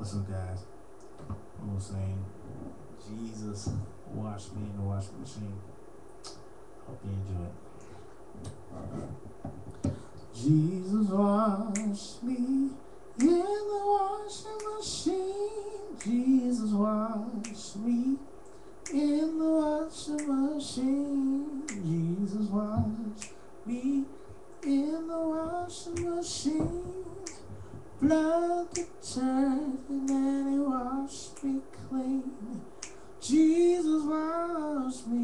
What's up, guys? I'm gonna sing Jesus Wash Me in the Washing Machine. Hope you enjoy it. Jesus wash me in the washing machine. Jesus wash me in the washing machine. Jesus wash me in the washing machine. Blood detergent and He washed me clean. Jesus washed me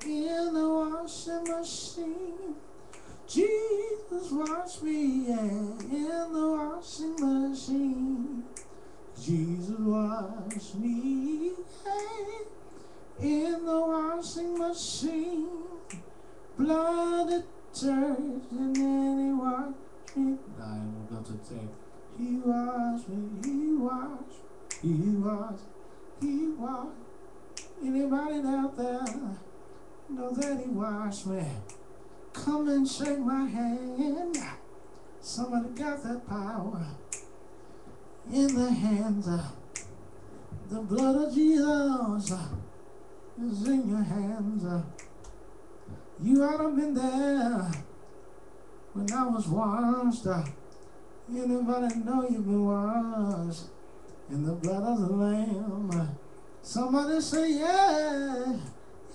in the washing machine. Jesus washed me, yeah, in the washing machine. Jesus washed me, yeah, in the washing machine. Blood detergent and He washed me. Nah, I ain't gonna go to the tape. He washed me, He washed, He washed, He washed. Anybody out there know that He washed me? Come and shake my hand. Somebody got that power in the hands. The blood of Jesus is in your hands. You ought to have been there when I was washed. Anybody know you've been washed in the blood of the Lamb? Somebody say, yeah,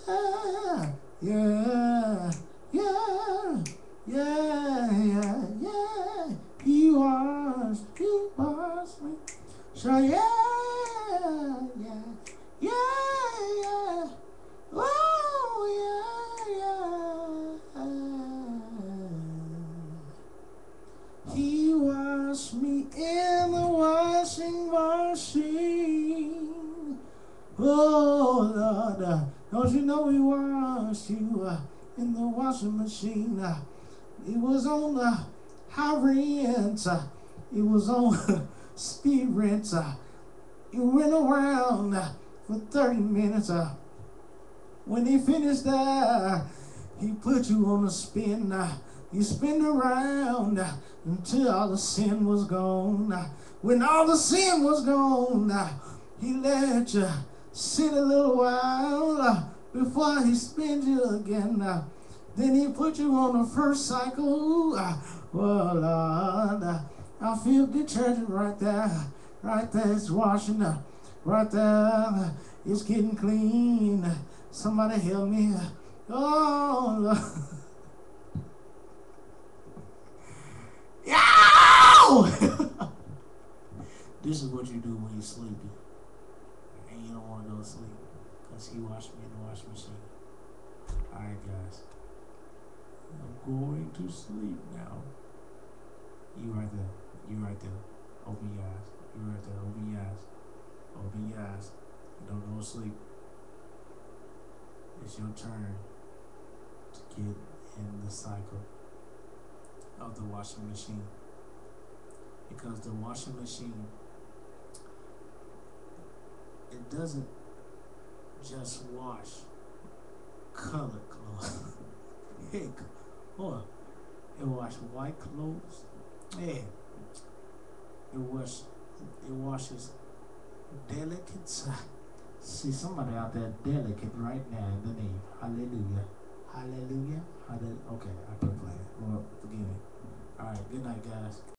yeah, yeah, yeah, yeah, yeah, yeah. He washed me. So yeah, yeah, yeah, yeah. Oh, yeah, yeah. He washed me in the washing machine. Oh, Lord, don't you know He washed you in the washing machine? It was on high rent. It was on speed rent. You went around for 30 minutes. When He finished that, He put you on a spin. You spin around until all the sin was gone. When all the sin was gone, He let you sit a little while before He spins you again. Then He put you on the first cycle. Oh, Lord, I feel detergent right there. Right there, it's washing. Right there, it's getting clean. Somebody help me. Oh, Lord. Yow! This is what you do when you're sleepy and you don't want to go to sleep, because He washed me in the washing machine. Alright, guys. I'm going to sleep now. You right there. You right there. Open your eyes. You right there. Open your eyes. Open your eyes. Don't go to sleep. It's your turn to get in the cycle of the washing machine. Because the washing machine, it doesn't just wash colored clothes. Heck, hold on. It washes white clothes. Yeah. It washes delicate. See, somebody out there delicate right now in the name. Hallelujah. Hallelujah. Hallelujah. Okay, I quit playing. Well, forgive me. Alright, good night, guys.